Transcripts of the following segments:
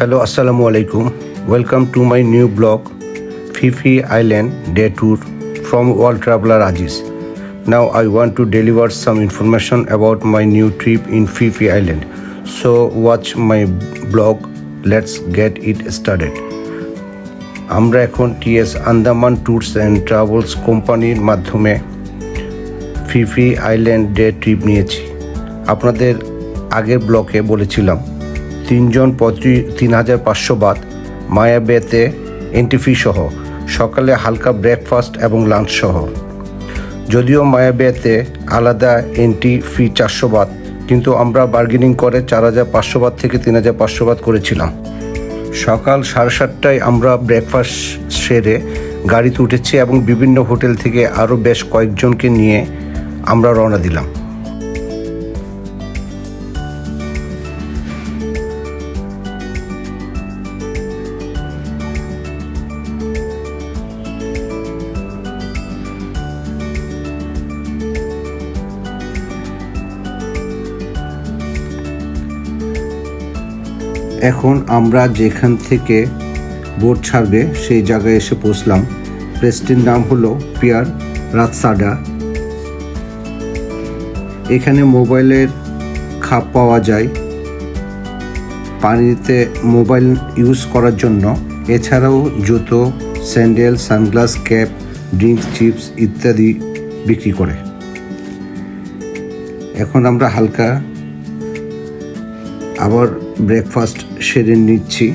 Hello, Assalamu alaikum. Welcome to my new blog, Phi Phi Island Day Tour from World Traveler Aziz. Now I want to deliver some information about my new trip in Phi Phi Island. So watch my blog. Let's get it started. আমরা এখন TS Andaman tours and travels কোম্পানির মাধ্যমে ফি ফি island day trip নিয়েছি। আপনাদের আগের ব্লগে বলেছিলাম 3 জন 3,500 বাত মায়া বেতে এন্ট্রি ফি সহ, সকালে হালকা ব্রেকফাস্ট এবং লাঞ্চ সহ। যদিও মায়া বেতে আলাদা এন্ট্রি ফি 400 বাত, কিন্তু আমরা বার্গেনিং করে 4,500 বাত থেকে 3,500 বাত করেছিলাম। সকাল 7:30টায় আমরা ব্রেকফাস্ট সেরে গাড়িতে উঠেছি এবং বিভিন্ন হোটেল থেকে আরও বেশ কয়েকজনকে নিয়ে আমরা রওনা দিলাম। এখন আমরা যেখান থেকে বোট ছাড়বে সেই জায়গায় এসে পৌঁছলাম। প্লেসটির নাম হলো পিয়ার রাতসাডা। এখানে মোবাইলের খাপ পাওয়া যায় পানিতে মোবাইল ইউজ করার জন্য। এছাড়াও জুতো, sandal, sunglass, cap, drinks, chips ইত্যাদি বিক্রি করে। এখন আমরা হালকা আবার ব্রেকফাস্ট সেরে নিচ্ছি।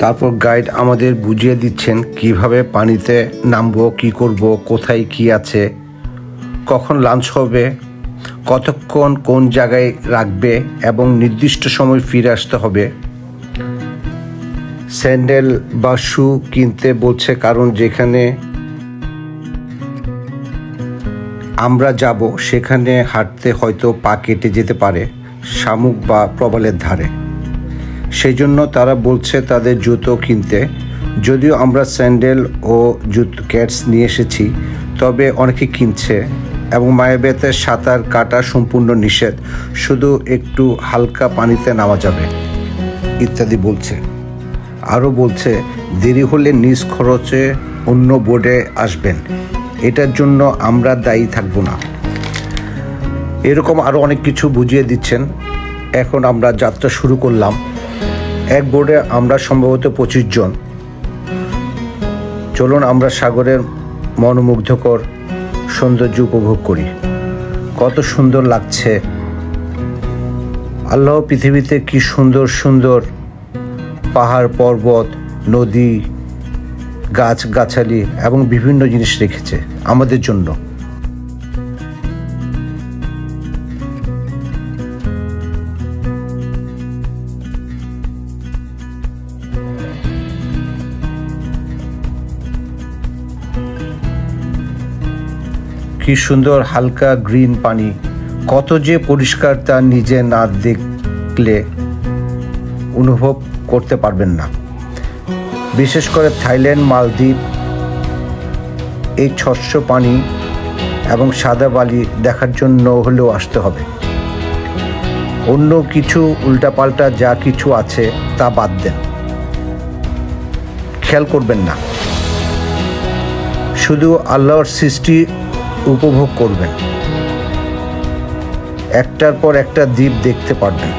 তারপর গাইড আমাদের বুঝিয়ে দিচ্ছেন কিভাবে পানিতে নামবো, কি করব, কোথায় কি আছে, কখন লাঞ্চ হবে, কতক্ষণ কোন জায়গায় রাখবে এবং নির্দিষ্ট সময় ফিরে আসতে হবে। স্যান্ডেল বা শু কিনতে বলছে, কারণ যেখানে আমরা যাব সেখানে হাঁটতে হয়তো পা কেটে যেতে পারে শামুক বা প্রবালের ধারে। সেই জন্য তারা বলছে তাদের জুতো কিনতে। যদিও আমরা স্যান্ডেল ও জুতো ক্যাটস নিয়ে এসেছি, তবে অনেকে কিনছে এবং মায়াবেতে সাঁতার কাটা সম্পূর্ণ নিষেধ, শুধু একটু হালকা পানিতে নামা যাবে ইত্যাদি বলছে। আরও বলছে দেরি হলে নিজ খরচে অন্য বোর্ডে আসবেন, এটার জন্য আমরা দায়ী থাকব না। এরকম আরও অনেক কিছু বুঝিয়ে দিচ্ছেন। এখন আমরা যাত্রা শুরু করলাম। এক বোর্ডে আমরা সম্ভবত 25 জন। চলুন আমরা সাগরের মনোমুগ্ধকর সৌন্দর্য উপভোগ করি। কত সুন্দর লাগছে! আল্লাহ পৃথিবীতে কি সুন্দর সুন্দর পাহাড়, পর্বত, নদী, গাছগাছালি এবং বিভিন্ন জিনিস রেখেছে আমাদের জন্য। কি সুন্দর হালকা গ্রিন পানি, কত যে পরিষ্কার তা নিজে না দেখলে অনুভব করতে পারবেন না। বিশেষ করে থাইল্যান্ড, মালদ্বীপ এই স্বচ্ছ পানি এবং সাদা বালি দেখার জন্য হলেও আসতে হবে। অন্য কিছু উল্টাপাল্টা যা কিছু আছে তা বাদ দেন, খেয়াল করবেন না, শুধু আল্লাহর সৃষ্টি উপভোগ করবেন। একটার পর একটা দ্বীপ দেখতে পারবেন।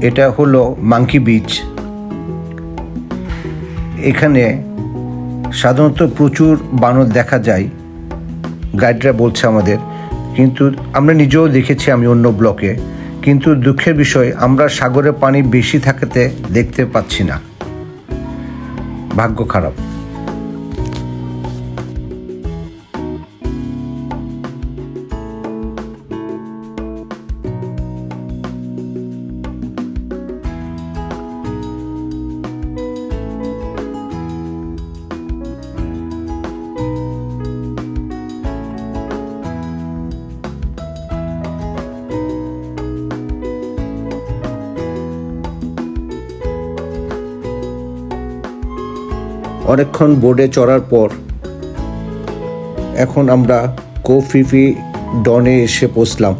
এটা হলো মাঙ্কি বিচ। এখানে সাধারণত প্রচুর বানর দেখা যায়, গাইডরা বলছে আমাদের, কিন্তু আমরা নিজেও দেখেছি আমি অন্য ব্লকে। কিন্তু দুঃখের বিষয় আমরা সাগরের পানি বেশি থাকাতে দেখতে পাচ্ছি না, ভাগ্য খারাপ। অনেকক্ষণ বোর্ডে চড়ার পর এখন আমরা কো ফি ফি ডনে এসে পৌঁছলাম।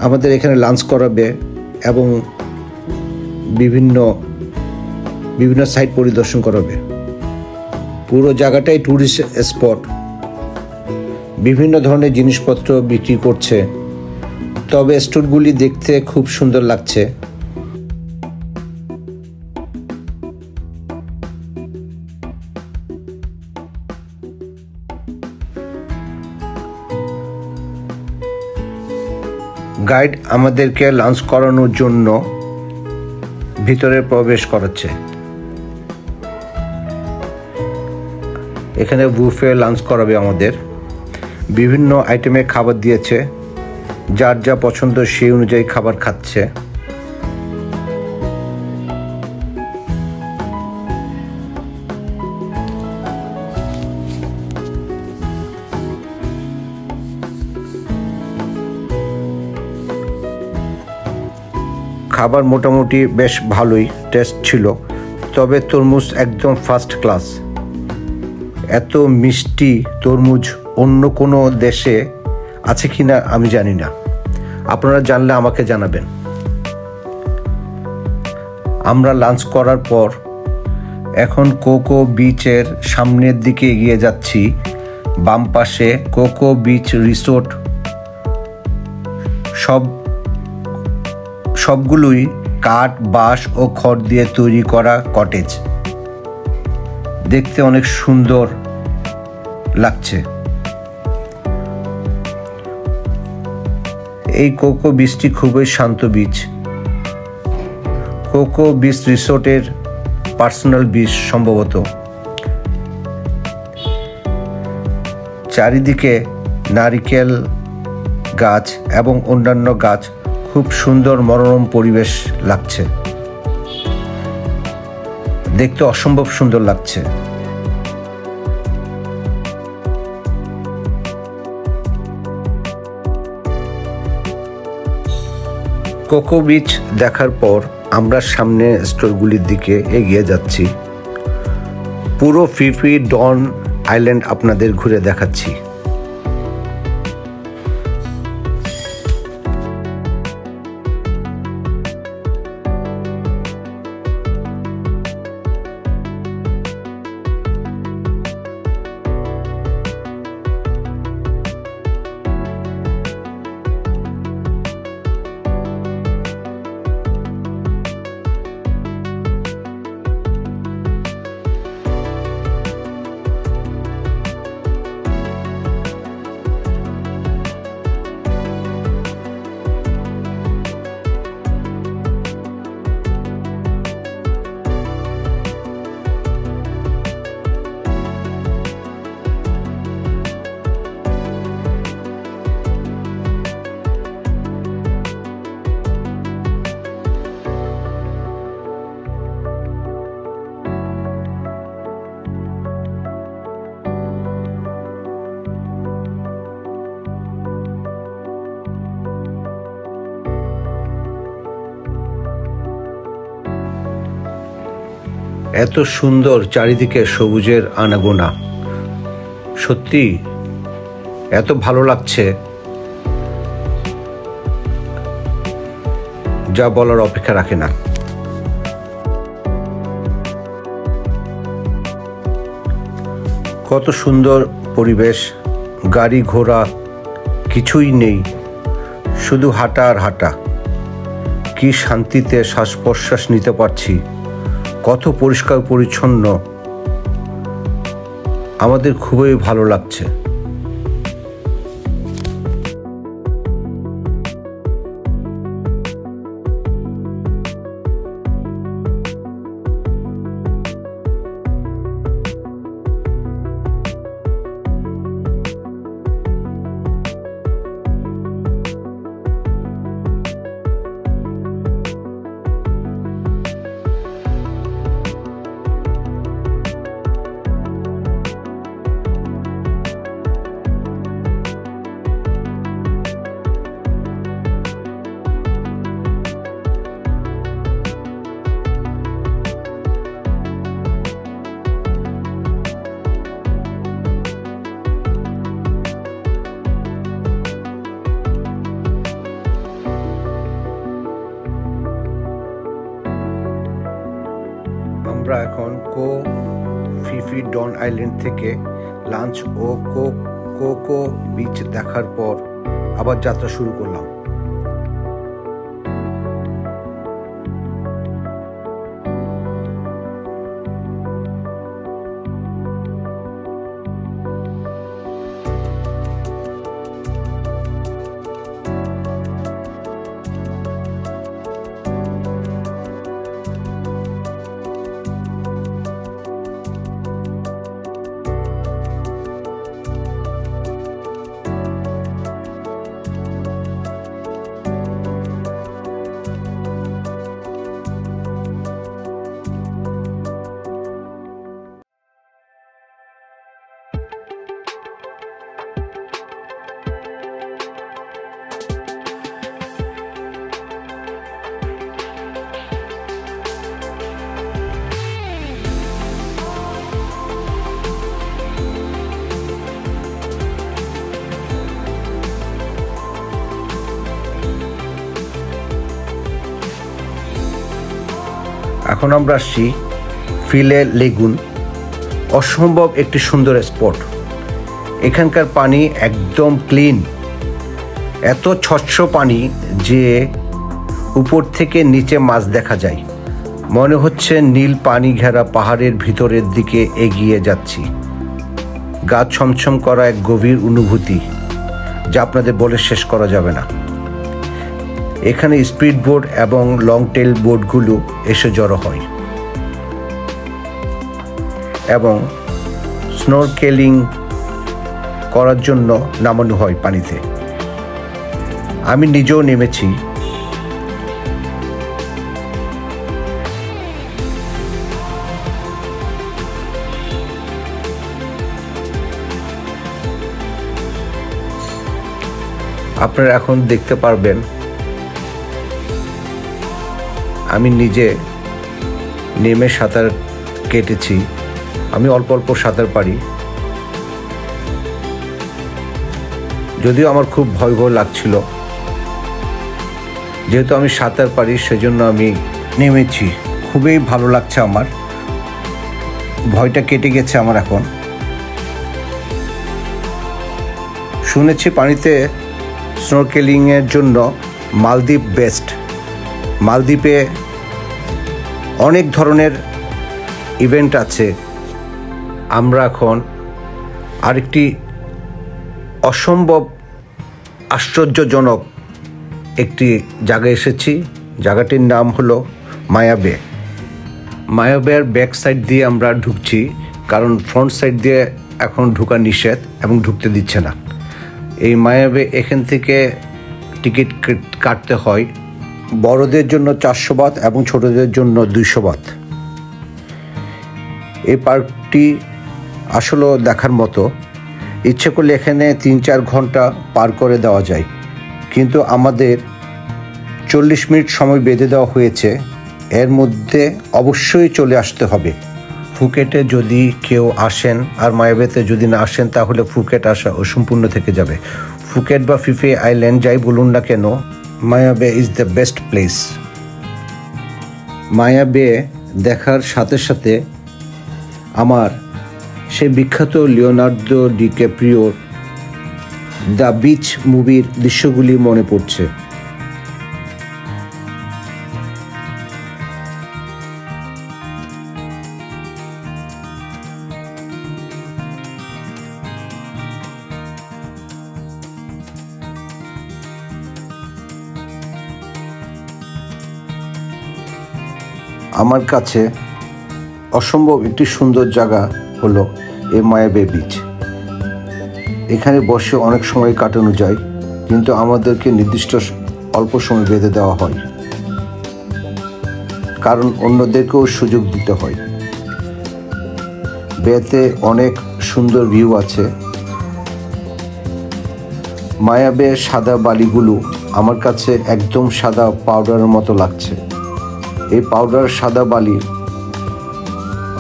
আমাদের এখানে লাঞ্চ করাবে এবং বিভিন্ন সাইট পরিদর্শন করাবে। পুরো জায়গাটাই ট্যুরিস্ট স্পট, বিভিন্ন ধরনের জিনিসপত্র বিক্রি করছে, তবে স্টোরগুলি দেখতে খুব সুন্দর লাগছে। গাইড আমাদেরকে লাঞ্চ করানোর জন্য ভিতরে প্রবেশ করাচ্ছে। এখানে বুফে লাঞ্চ করাবে আমাদের, বিভিন্ন আইটেমের খাবার দিয়েছে, যার যা পছন্দ সেই অনুযায়ী খাবার খাচ্ছে। খাবার মোটামুটি বেশ ভালোই টেস্ট ছিল, তবে তরমুজ একদম ফার্স্ট ক্লাস। এত মিষ্টি তরমুজ অন্য কোনো দেশে আছে কি না আমি জানি না, আপনারা জানলে আমাকে জানাবেন। আমরা লাঞ্চ করার পর এখন কোকো বিচের সামনের দিকে এগিয়ে যাচ্ছি। বাম পাশে কোকো বিচ রিসোর্ট, সবগুলোই কাঠ, বাঁশ ও খড় দিয়ে তৈরি করা কটেজ। দেখতে অনেক সুন্দর লাগছে। এই কোকো বিচটি খুবই শান্ত বিচ। কোকো বিচ রিসোর্টের পার্সোনাল বিচ সম্ভবত। চারিদিকে নারিকেল গাছ এবং অন্যান্য গাছ, খুব সুন্দর মনোরম পরিবেশ লাগছে, দেখতে অসম্ভব সুন্দর লাগছে। কোকো বিচ দেখার পর আমরা সামনে স্টোরগুলির দিকে এগিয়ে যাচ্ছি। পুরো ফিফি ডন আইল্যান্ড আপনাদের ঘুরে দেখাচ্ছি। এত সুন্দর চারিদিকে সবুজের আনাগোনা, সত্যি এত ভালো লাগছে যা বলার অপেক্ষা রাখে না। কত সুন্দর পরিবেশ, গাড়ি ঘোড়া কিছুই নেই, শুধু হাঁটা আর হাঁটা। কি শান্তিতে শ্বাস প্রশ্বাস নিতে পারছি, কত পরিষ্কার পরিচ্ছন্ন, আমাদের খুবই ভালো লাগছে। আমরা এখন ফিফি ডন আইল্যান্ড থেকে লাঞ্চ ও কোকো বিচ দেখার পর আবার যাত্রা শুরু করলাম। এখন আমরা আসছি ফিলে লেগুন, অসম্ভব একটি সুন্দর স্পট। এখানকার পানি একদম ক্লিন, এত স্বচ্ছ পানি যে উপর থেকে নিচে মাছ দেখা যায়। মনে হচ্ছে নীল পানি ঘেরা পাহাড়ের ভিতরের দিকে এগিয়ে যাচ্ছি। গা ছমছম করা এক গভীর অনুভূতি যা আপনাদের বলে শেষ করা যাবে না। এখানে স্পিড বোট এবং লং টেল বোটগুলো এসে জড়ো হয় এবং স্নোরকেলিং করার জন্য নামানো হয় পানিতে। আমি নিজেও নেমেছি। আপনারা এখন দেখতে পারবেন আমি নিজে নেমে সাঁতার কেটেছি। আমি অল্প অল্প সাঁতার পারি, যদিও আমার খুব ভয় ভয় লাগছিল। যেহেতু আমি সাঁতার পারি সেজন্য আমি নেমেছি। খুবই ভালো লাগছে, আমার ভয়টা কেটে গেছে আমার এখন। শুনেছি পানিতে স্নোরকেলিংয়ের জন্য মালদ্বীপ বেস্ট। মালদ্বীপে অনেক ধরনের ইভেন্ট আছে। আমরা এখন আরেকটি অসম্ভব আশ্চর্যজনক একটি জায়গায় এসেছি। জায়গাটির নাম হলো মায়া বে। মায়া বের ব্যাক সাইড দিয়ে আমরা ঢুকছি, কারণ ফ্রন্ট সাইড দিয়ে এখন ঢোকা নিষেধ এবং ঢুকতে দিচ্ছে না। এই মায়া বে এখান থেকে টিকিট কাটতে হয়। বড়দের জন্য 400 বাত এবং ছোটদের জন্য 200 বাত। এই পার্কটি আসলে দেখার মতো। ইচ্ছে করলে এখানে 3-4 ঘন্টা পার করে দেওয়া যায়, কিন্তু আমাদের 40 মিনিট সময় বেঁধে দেওয়া হয়েছে। এর মধ্যে অবশ্যই চলে আসতে হবে। ফুকেটে যদি কেউ আসেন আর মায়াবেতে যদি না আসেন তাহলে ফুকেট আসা অসম্পূর্ণ থেকে যাবে। ফুকেট বা ফিফি আইল্যান্ড যাই বলুন না কেন, মায়া বে ইজ দ্য বেস্ট প্লেস। মায়া বে দেখার সাথে সাথে আমার সেই বিখ্যাত লিওনার্দো ডিক্যাপ্রিওর দ্য বিচ মুভির দৃশ্যগুলি মনে পড়ছে। আমার কাছে অসম্ভব একটি সুন্দর জায়গা হলো এই মায়াবে বিচ। এখানে বসে অনেক সময় কাটানো যায়, কিন্তু আমাদেরকে নির্দিষ্ট অল্প সময় বেঁধে দেওয়া হয়, কারণ অন্যদেরকেও সুযোগ দিতে হয়। বেতে অনেক সুন্দর ভিউ আছে। মায়াবে সাদা বালিগুলো আমার কাছে একদম সাদা পাউডারের মতো লাগছে। এই পাউডার সাদা বালি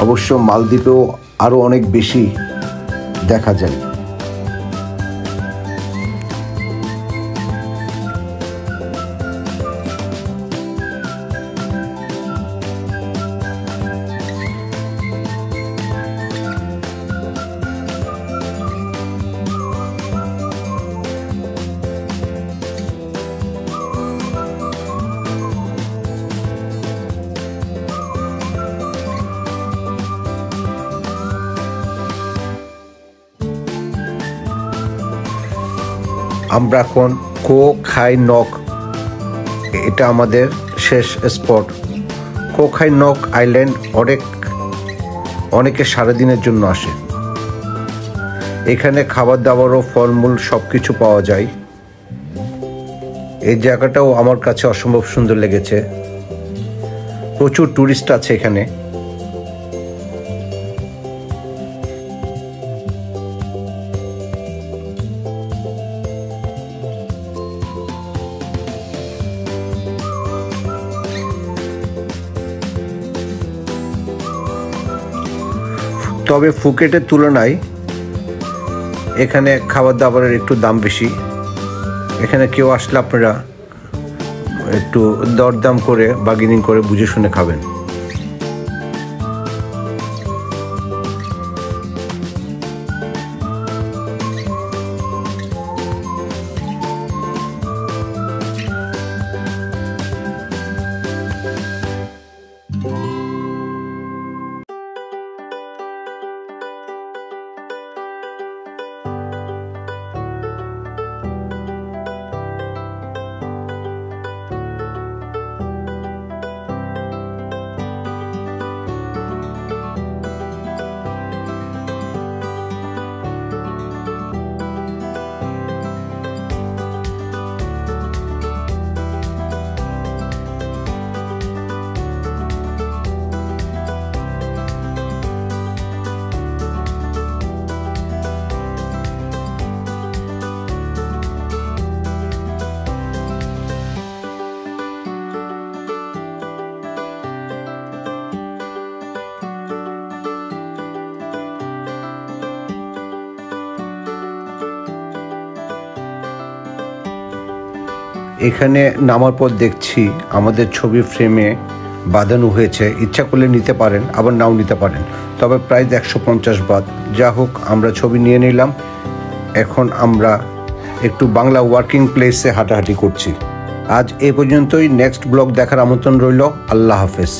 অবশ্য মালদ্বীপেও আরও অনেক বেশি দেখা যায়। আমরা এখন কো খাই নক, এটা আমাদের শেষ স্পট। কো খাই নক আইল্যান্ড অনেকে সারাদিনের জন্য আসে। এখানে খাবার দাবার ও ফলমূল সব কিছু পাওয়া যায়। এই জায়গাটাও আমার কাছে অসম্ভব সুন্দর লেগেছে। প্রচুর টুরিস্ট আছে এখানে। তবে ফুকেটের তুলনায় এখানে খাবার দাবারের একটু দাম বেশি। এখানে কেউ আসলে আপনারা একটু দরদাম করে বার্গেনিং করে বুঝে শুনে খাবেন। এখানে নামার পর দেখছি আমাদের ছবি ফ্রেমে বাঁধানো হয়েছে। ইচ্ছা করলে নিতে পারেন, আবার নাও নিতে পারেন। তবে প্রাইস 150 বাত। যা হোক, আমরা ছবি নিয়ে নিলাম। এখন আমরা একটু বাংলা ওয়ার্কিং প্লেসে হাঁটাহাঁটি করছি। আজ এ পর্যন্তই। নেক্সট ব্লগ দেখার আমন্ত্রণ রইল। আল্লাহ হাফেজ।